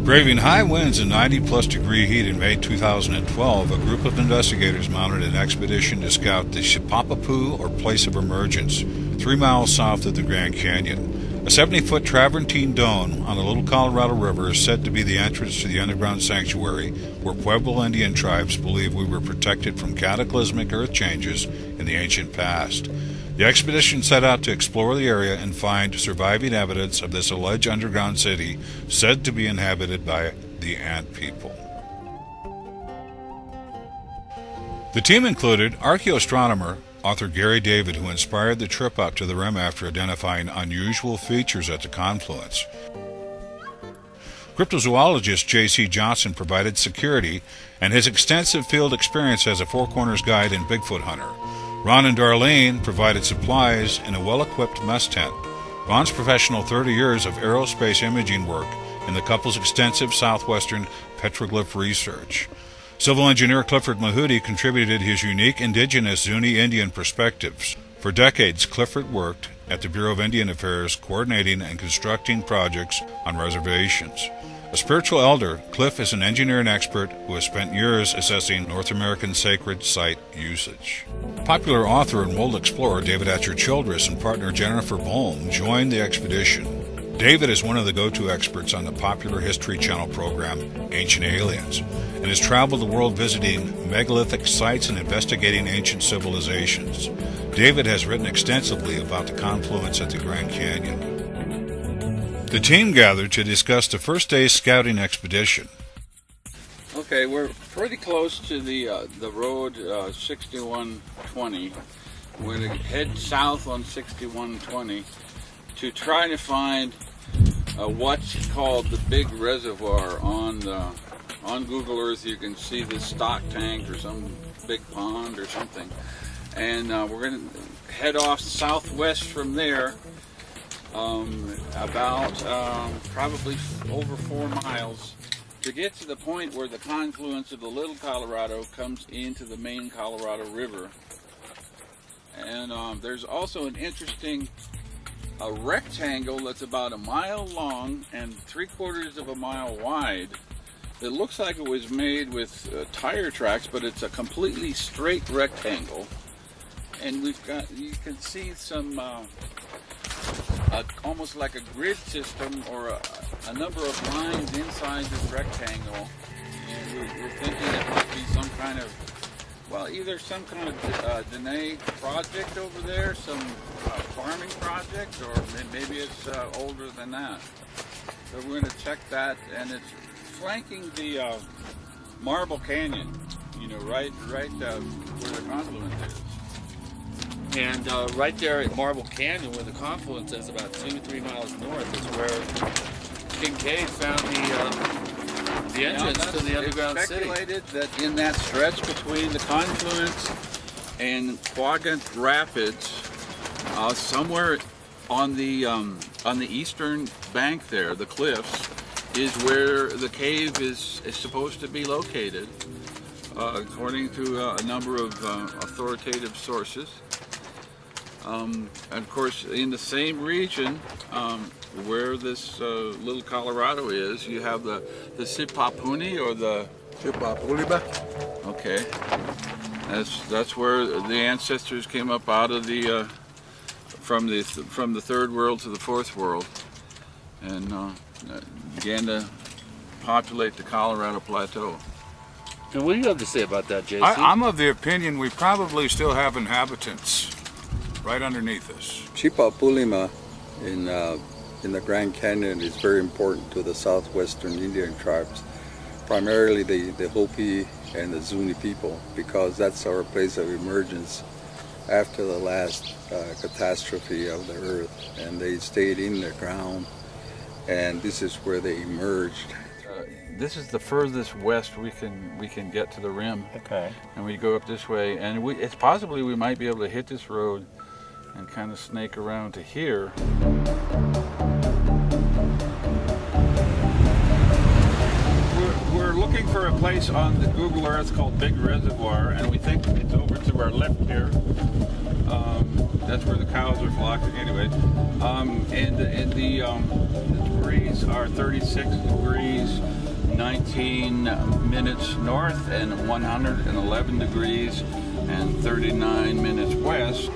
Braving high winds and 90-plus degree heat in May 2012, a group of investigators mounted an expedition to scout the Shipapapu, or Place of Emergence, 3 miles south of the Grand Canyon. A 70-foot travertine dome on the Little Colorado River is said to be the entrance to the underground sanctuary, where Pueblo Indian tribes believe we were protected from cataclysmic earth changes in the ancient past. The expedition set out to explore the area and find surviving evidence of this alleged underground city said to be inhabited by the Ant people. The team included archaeoastronomer author Gary David, who inspired the trip out to the rim after identifying unusual features at the confluence. Cryptozoologist J.C. Johnson provided security, and his extensive field experience as a Four Corners guide and Bigfoot hunter. Ron and Darlene provided supplies in a well-equipped mess tent. Ron's professional 30 years of aerospace imaging work and the couple's extensive southwestern petroglyph research. Civil engineer Clifford Mahudi contributed his unique indigenous Zuni Indian perspectives. For decades, Clifford worked at the Bureau of Indian Affairs coordinating and constructing projects on reservations. A spiritual elder, Cliff is an engineer and expert who has spent years assessing North American sacred site usage. Popular author and world explorer David Atcher Childress and partner Jennifer Bohm joined the expedition. David is one of the go-to experts on the popular History Channel program Ancient Aliens, and has traveled the world visiting megalithic sites and investigating ancient civilizations. David has written extensively about the confluence at the Grand Canyon. The team gathered to discuss the first day's scouting expedition. Okay, we're pretty close to the road 6120. We're going to head south on 6120 to try to find what's called the big reservoir. On Google Earth you can see this stock tank or some big pond or something. And we're going to head off southwest from there about probably over 4 miles to get to the point where the confluence of the Little Colorado comes into the main Colorado River. And there's also an interesting rectangle that's about 1 mile long and 3/4 of a mile wide. It looks like it was made with tire tracks, but it's a completely straight rectangle. And we've got, you can see some almost like a grid system or a number of lines inside this rectangle. And we're thinking it might be some kind of, well, either some kind of Dene project over there, some farming project, or maybe it's older than that. So we're going to check that, and it's flanking the Marble Canyon, you know, right where the confluence is. And right there at Marble Canyon, where the confluence is, about 2-3 miles north, is where Kincaid found the entrance to the underground city. It's speculated that in that stretch between the confluence and Quagant Rapids, somewhere on the eastern bank there, the cliffs, is where the cave is supposed to be located, according to a number of authoritative sources. And of course, in the same region where this Little Colorado is, you have the Sipapuni, or the Sipapuliba. Okay, that's where the ancestors came up out of the from the third world to the fourth world, and began to populate the Colorado Plateau. And what do you have to say about that, JC? I'm of the opinion we probably still have inhabitants right underneath us. Chipapulima in the Grand Canyon is very important to the southwestern Indian tribes, primarily the Hopi and the Zuni people, because that's our place of emergence after the last catastrophe of the earth, and they stayed in the ground, and this is where they emerged. This is the furthest west we can get to the rim. Okay. And we go up this way, and it's possibly we might be able to hit this road and kind of snake around to here. We're looking for a place on the Google Earth called Big Reservoir, and we think it's over to our left here. That's where the cows are flocking. Anyway, And the degrees are 36 degrees, 19 minutes north, and 111 degrees and 39 minutes west.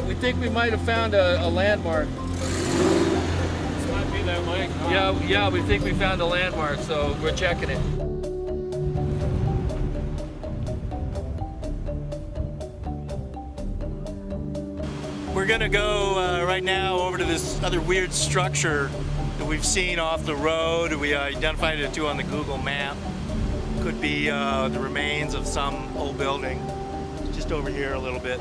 We think we might have found a landmark. This might be that lake. Huh? Yeah, we think we found a landmark, so we're checking it. We're gonna go right now over to this other weird structure that we've seen off the road. We identified it too on the Google map. Could be the remains of some old building. Just over here a little bit.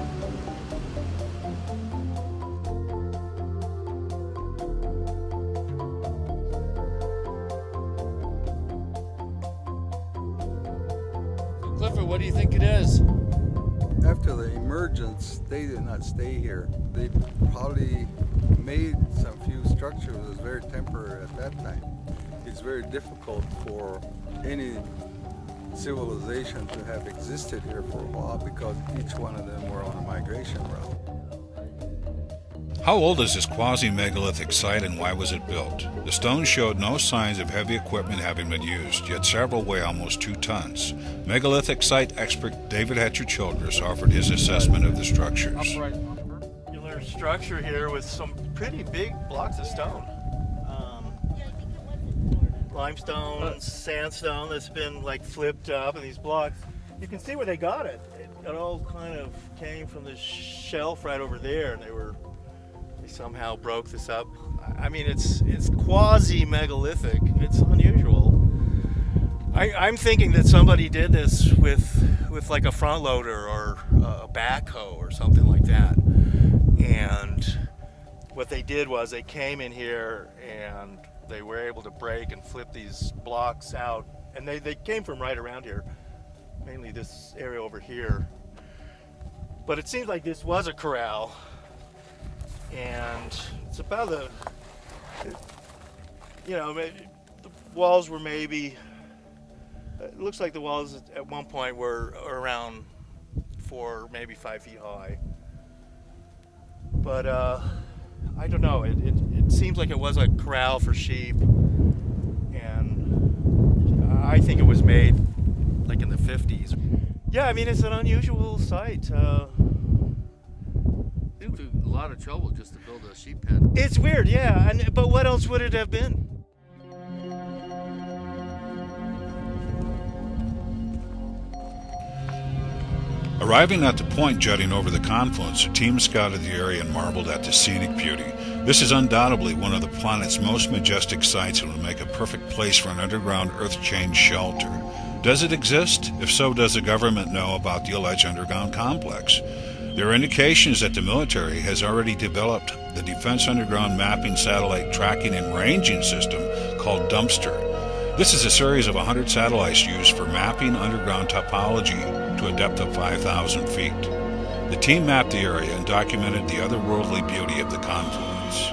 Clifford, what do you think it is? After the emergence, they did not stay here. They probably made some few structures that was very temporary at that time. It's very difficult for any civilization to have existed here for a while because each one of them were on a migration route. How old is this quasi-megalithic site and why was it built? The stones showed no signs of heavy equipment having been used, yet several weigh almost 2 tons. Megalithic site expert David Hatcher-Childress offered his assessment of the structures. Circular structure here with some pretty big blocks of stone. Limestone, sandstone that's been like flipped up, and these blocks, you can see where they got it. It all kind of came from this shelf right over there, and they somehow broke this up. I mean, it's quasi-megalithic. It's unusual. I'm thinking that somebody did this with like a front loader or a backhoe or something like that. And what they did was they came in here and they were able to break and flip these blocks out. And they came from right around here, mainly this area over here. But it seems like this was a corral. And it's about the walls were maybe, it looks like the walls at one point were around 4, maybe 5 feet high. But I don't know, it seems like it was a corral for sheep. And I think it was made like in the 50s. Yeah, I mean, it's an unusual site. Through a lot of trouble just to build a sheep pen. It's weird, yeah, but what else would it have been? Arriving at the point jutting over the confluence, the team scouted the area and marveled at the scenic beauty. This is undoubtedly one of the planet's most majestic sites and would make a perfect place for an underground earth change shelter. Does it exist? If so, does the government know about the alleged underground complex? There are indications that the military has already developed the Defense Underground Mapping Satellite Tracking and Ranging System called Dumpster. This is a series of 100 satellites used for mapping underground topology to a depth of 5,000 feet. The team mapped the area and documented the otherworldly beauty of the confluence.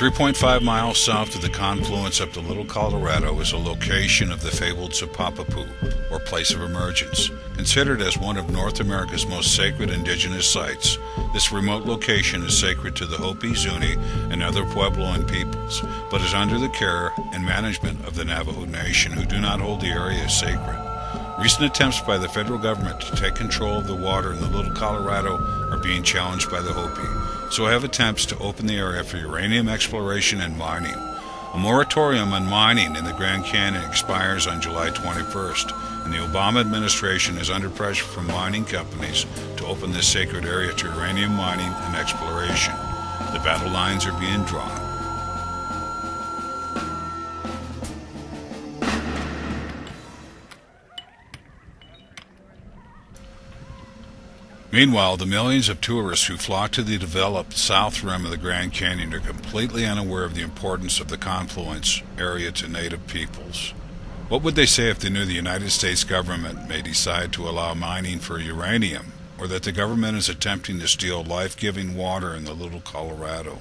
.5 miles south of the confluence up the Little Colorado is a location of the fabled Sapapapoo, or Place of Emergence. Considered as one of North America's most sacred indigenous sites, this remote location is sacred to the Hopi, Zuni, and other Puebloan peoples, but is under the care and management of the Navajo Nation, who do not hold the area as sacred. Recent attempts by the federal government to take control of the water in the Little Colorado are being challenged by the Hopi. So have attempts to open the area for uranium exploration and mining. A moratorium on mining in the Grand Canyon expires on July 21st, and the Obama administration is under pressure from mining companies to open this sacred area to uranium mining and exploration. The battle lines are being drawn. Meanwhile, the millions of tourists who flock to the developed south rim of the Grand Canyon are completely unaware of the importance of the confluence area to native peoples. What would they say if they knew the United States government may decide to allow mining for uranium, or that the government is attempting to steal life-giving water in the Little Colorado?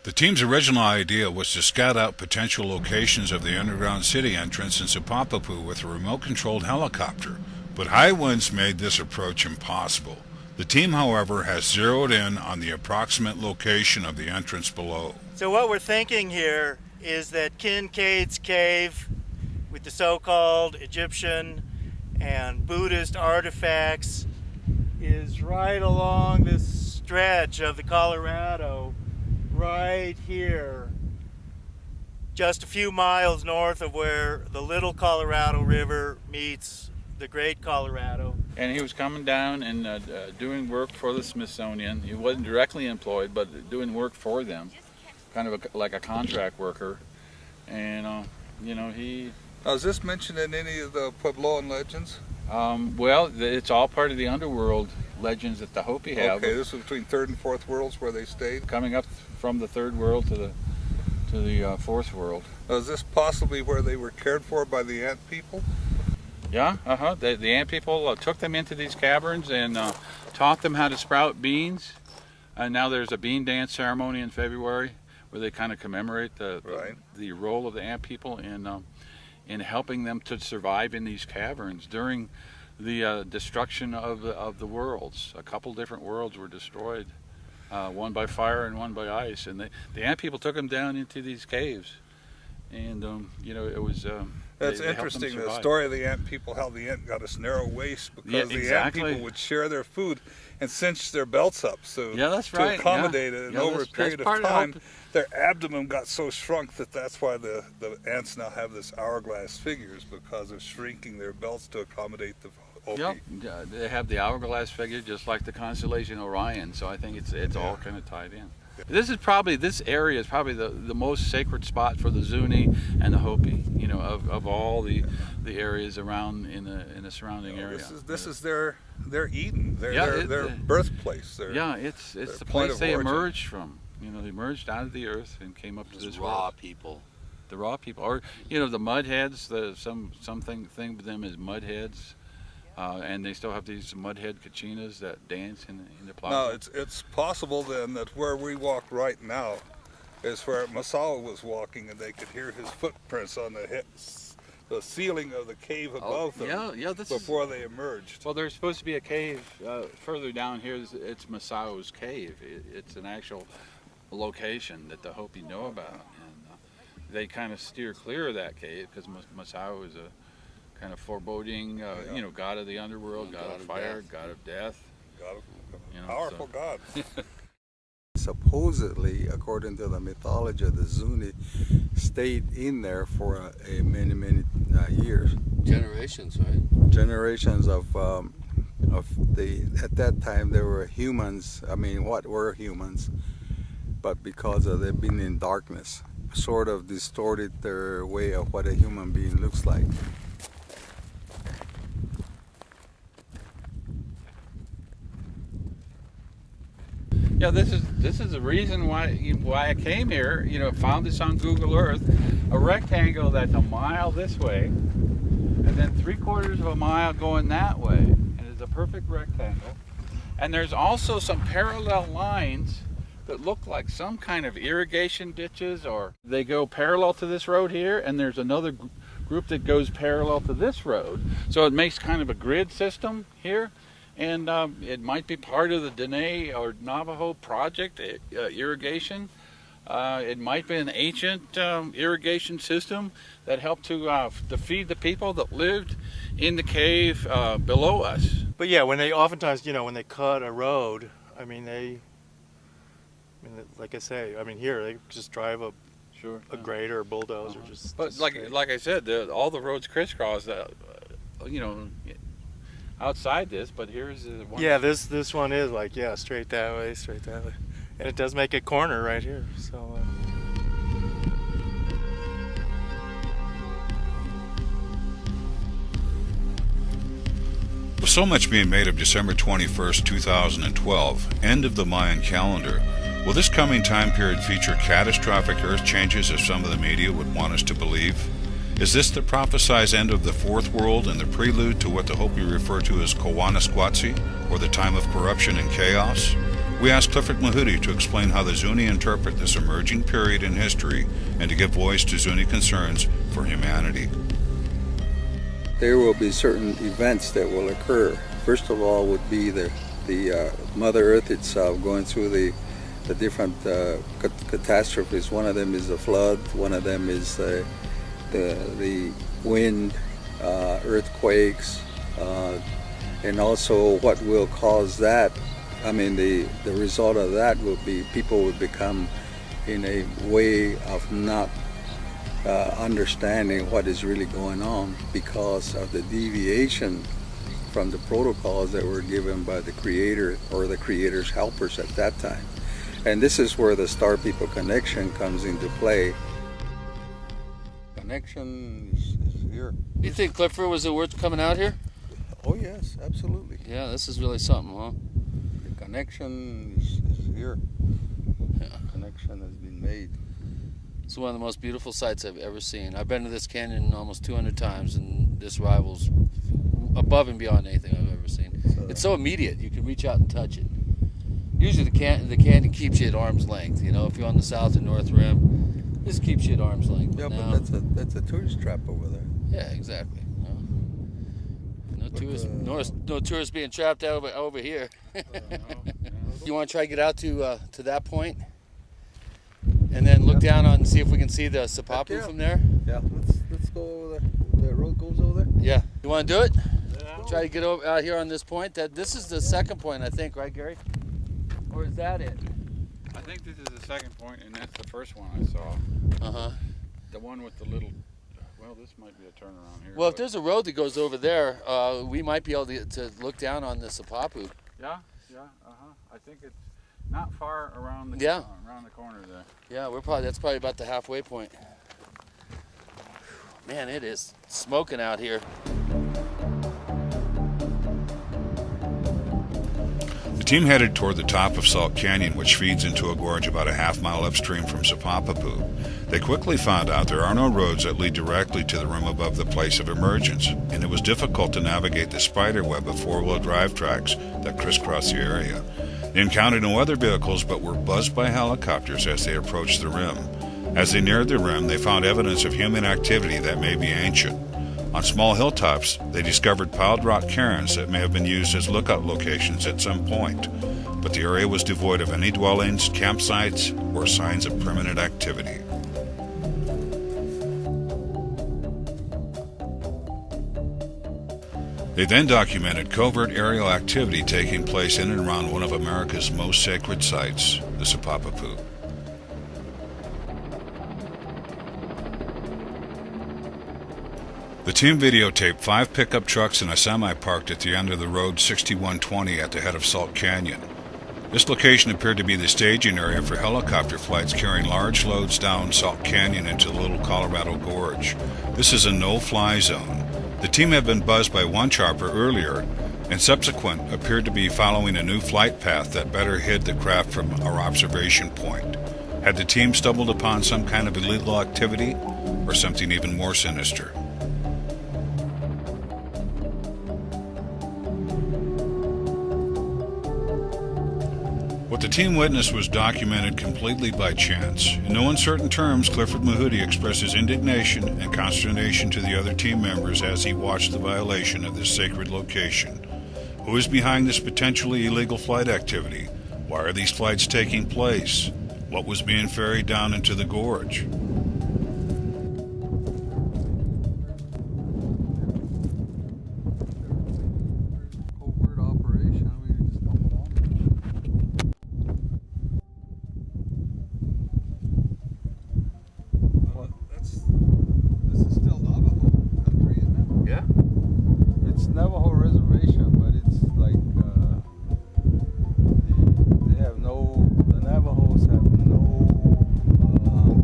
The team's original idea was to scout out potential locations of the underground city entrance in Sipapapu with a remote-controlled helicopter, but high winds made this approach impossible. The team, however, has zeroed in on the approximate location of the entrance below. So what we're thinking here is that Kincaid's cave, with the so-called Egyptian and Buddhist artifacts, is right along this stretch of the Colorado, right here, just a few miles north of where the Little Colorado River meets the Great Colorado. And he was coming down and doing work for the Smithsonian. He wasn't directly employed, but doing work for them, kind of like a contract worker. And you know, he. Now, is this mentioned in any of the Puebloan legends? Well, it's all part of the underworld legends that the Hopi have. Okay, this was between third and fourth worlds where they stayed. Coming up from the third world to the fourth world. Now, is this possibly where they were cared for by the ant people? Yeah, the ant people took them into these caverns and taught them how to sprout beans. And now there's a bean dance ceremony in February where they kind of commemorate the role of the ant people in helping them to survive in these caverns during the destruction of the worlds. A couple different worlds were destroyed, one by fire and one by ice. And the ant people took them down into these caves. And, you know, it was... That's interesting, the story of the ant people, how the ant got a narrow waist because the ant people would share their food and cinch their belts up. So to accommodate it, and over a period of time, their abdomen got so shrunk that's why the ants now have this hourglass figures, because of shrinking their belts to accommodate the Hopi. Yep, they have the hourglass figure just like the constellation Orion, so I think it's all kind of tied in. This area is probably the most sacred spot for the Zuni and the Hopi, you know, of all the areas around in the surrounding area. This is their Eden, their birthplace. It's the place they emerged from. You know, they emerged out of the earth and came up to this raw world. people. The raw people, or you know, the mudheads. Something with them is mudheads. And they still have these mudhead kachinas that dance in the plaza. No, it's possible then that where we walk right now is where Masao was walking, and they could hear his footprints on the ceiling of the cave above them before they emerged. Well, there's supposed to be a cave further down here. It's Masao's cave. It's an actual location that the Hopi know about, and they kind of steer clear of that cave because Masao is a kind of foreboding, you know, god of the underworld, god of fire, god of death. Powerful god. Supposedly, according to the mythology, the Zuni stayed in there for many years. Generations, right? Generations of at that time there were humans. I mean, what were humans? But because of them being in darkness, sort of distorted their way of what a human being looks like. Yeah, this is the reason why I came here. You know, found this on Google Earth, a rectangle that's a mile this way, and then 3/4 of a mile going that way, and it's a perfect rectangle. And there's also some parallel lines that look like some kind of irrigation ditches, or they go parallel to this road here, and there's another group that goes parallel to this road. So it makes kind of a grid system here. And it might be part of the Dene or Navajo project, irrigation. It might be an ancient irrigation system that helped to feed the people that lived in the cave below us. But yeah, when they oftentimes, you know, when they cut a road, I mean, like I say, I mean, here they just drive a grader or bulldozer. But like I said, all the roads crisscross. You know. Outside this, but here's the one. Yeah, this one is like, yeah, straight that way, and it does make a corner right here. So. so much being made of December 21st, 2012, end of the Mayan calendar, will this coming time period feature catastrophic earth changes as some of the media would want us to believe? Is this the prophesied end of the Fourth World and the prelude to what the Hopi refer to as Kawanisquatsi, or the time of corruption and chaos? We asked Clifford Mahudi to explain how the Zuni interpret this emerging period in history and to give voice to Zuni concerns for humanity. There will be certain events that will occur. First of all would be the Mother Earth itself going through the different catastrophes. One of them is the flood, one of them is the wind, earthquakes, and also what will cause that. I mean, the result of that will be people will become in a way of not understanding what is really going on because of the deviation from the protocols that were given by the Creator or the Creator's helpers at that time. And this is where the Star People connection comes into play. Connection is here. You think Clifford was it worth coming out here? Oh yes, absolutely. Yeah, this is really something, huh? The connection is here. Yeah. Connection has been made. It's one of the most beautiful sights I've ever seen. I've been to this canyon almost 200 times, and this rivals above and beyond anything I've ever seen. It's so immediate; you can reach out and touch it. Usually, the canyon keeps you at arm's length. You know, if you're on the south and north rim, this keeps you at arm's length. Yeah, but that's a tourist trap over there. Yeah, exactly. No tourists being trapped over here. You want to try to get out to that point? And then look down on and see if we can see the Sipapu from there. Yeah, let's go over there. The road goes over there. Yeah, you want to do it? Yeah. Try to get over out here on this point. This is the second point, I think, right, Gary? Or is that it? I think this is the second point, and that's the first one I saw. The one with the little. Well, this might be a turnaround here. Well, if there's a road that goes over there, we might be able to look down on the Sipapu. Yeah. I think it's not far around the around the corner there. Yeah, that's probably about the halfway point. Man, it is smoking out here. The team headed toward the top of Salt Canyon, which feeds into a gorge about a half-mile upstream from Sipapu. They quickly found out there are no roads that lead directly to the rim above the place of emergence, and it was difficult to navigate the spider web of four-wheel drive tracks that crisscross the area. They encountered no other vehicles but were buzzed by helicopters as they approached the rim. As they neared the rim, they found evidence of human activity that may be ancient. On small hilltops, they discovered piled rock cairns that may have been used as lookout locations at some point, but the area was devoid of any dwellings, campsites, or signs of permanent activity. They then documented covert aerial activity taking place in and around one of America's most sacred sites, the Sipapu. The team videotaped 5 pickup trucks and a semi parked at the end of the road 6120 at the head of Salt Canyon. This location appeared to be the staging area for helicopter flights carrying large loads down Salt Canyon into the Little Colorado Gorge. This is a no-fly zone. The team had been buzzed by one chopper earlier, and subsequent appeared to be following a new flight path that better hid the craft from our observation point. Had the team stumbled upon some kind of illegal activity, or something even more sinister? What the team witnessed was documented completely by chance. In no uncertain terms, Clifford Mahudi expressed his indignation and consternation to the other team members as he watched the violation of this sacred location. Who is behind this potentially illegal flight activity? Why are these flights taking place? What was being ferried down into the gorge? Navajo reservation, but it's like the Navajos have no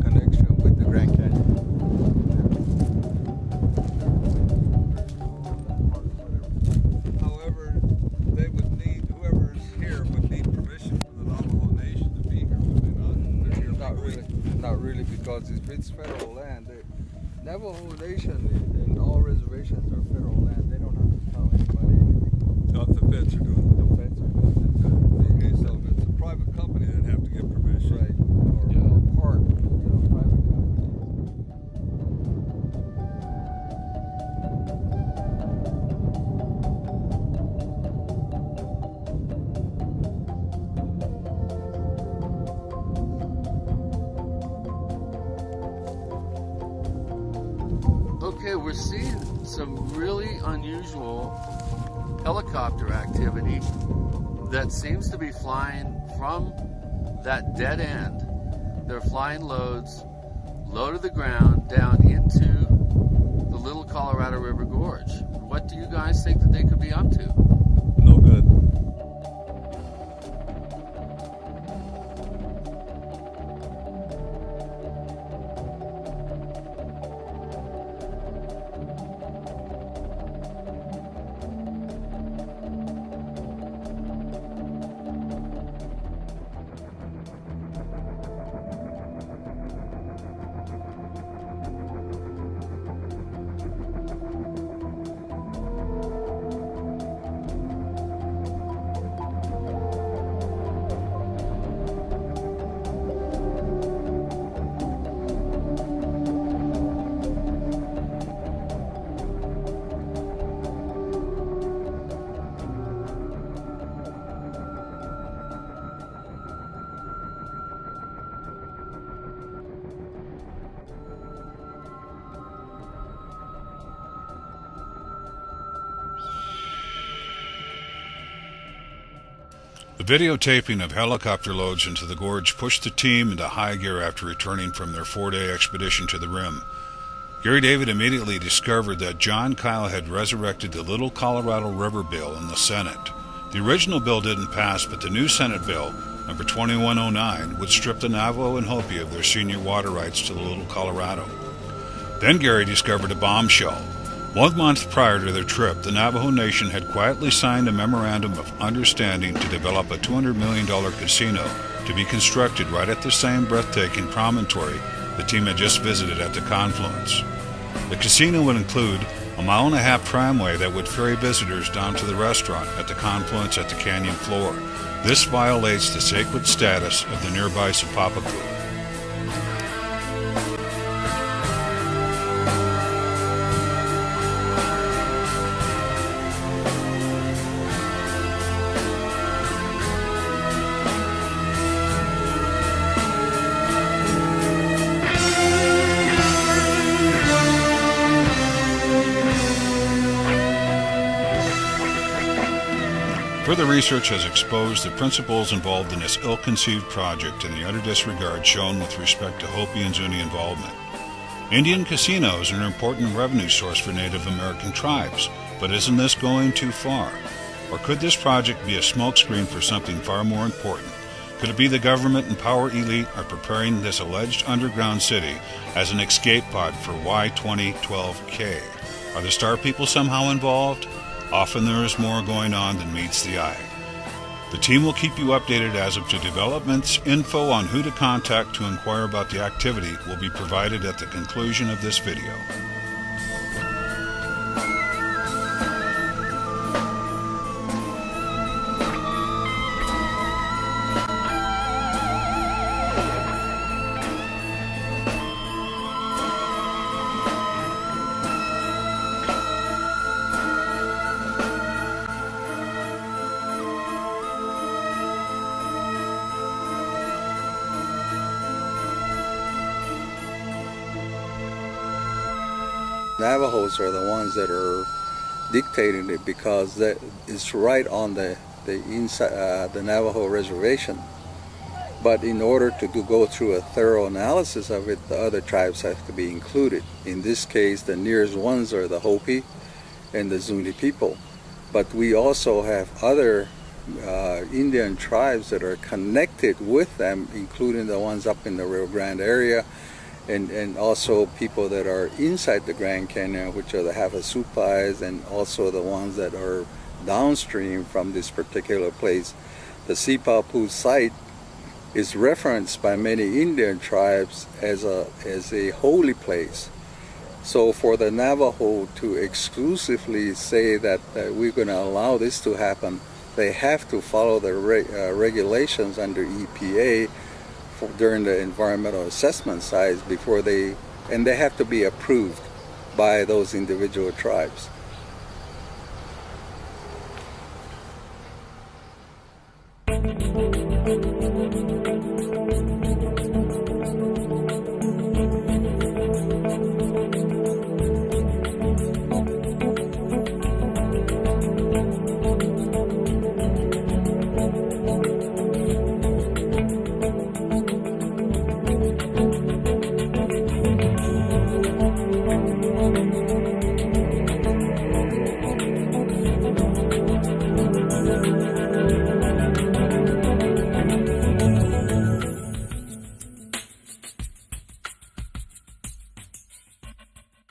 connection really, because if it's federal land, the Navajo Nation and all reservations are federal land. They don't have to tell anybody anything. Not the feds are doing it. The feds are doing it. Okay, so if it's a private company, they'd have to get permission. Right. Or park, private company. Okay, we're seeing some really unusual helicopter activity that seems to be flying from that dead end. They're flying loads low to the ground down into the Little Colorado River Gorge. What do you guys think that they could be up to? No good. The videotaping of helicopter loads into the gorge pushed the team into high gear after returning from their 4-day expedition to the rim. Gary David immediately discovered that John Kyle had resurrected the Little Colorado River bill in the Senate. The original bill didn't pass, but the new Senate bill, number 2109, would strip the Navajo and Hopi of their senior water rights to the Little Colorado. Then Gary discovered a bombshell. 1 month prior to their trip, the Navajo Nation had quietly signed a memorandum of understanding to develop a $200 million casino to be constructed right at the same breathtaking promontory the team had just visited at the confluence. The casino would include a 1.5-mile tramway that would ferry visitors down to the restaurant at the confluence at the canyon floor. This violates the sacred status of the nearby Sipapaku. Further research has exposed the principles involved in this ill-conceived project and the utter disregard shown with respect to Hopi and Zuni involvement. Indian casinos are an important revenue source for Native American tribes, but isn't this going too far? Or could this project be a smokescreen for something far more important? Could it be the government and power elite are preparing this alleged underground city as an escape pod for Y2012K? Are the Star People somehow involved? Often there is more going on than meets the eye. The team will keep you updated as of to developments. Info on who to contact to inquire about the activity will be provided at the conclusion of this video. Navajos are the ones that are dictating it because that is right on the inside the Navajo reservation. But in order to go through a thorough analysis of it, the other tribes have to be included. In this case, the nearest ones are the Hopi and the Zuni people. But we also have other Indian tribes that are connected with them, including the ones up in the Rio Grande area, and also people that are inside the Grand Canyon, which are the Havasupais, and also the ones that are downstream from this particular place. The Sipapu site is referenced by many Indian tribes as a holy place. So for the Navajo to exclusively say that we're going to allow this to happen, they have to follow the regulations under EPA during the environmental assessment sites before and they have to be approved by those individual tribes.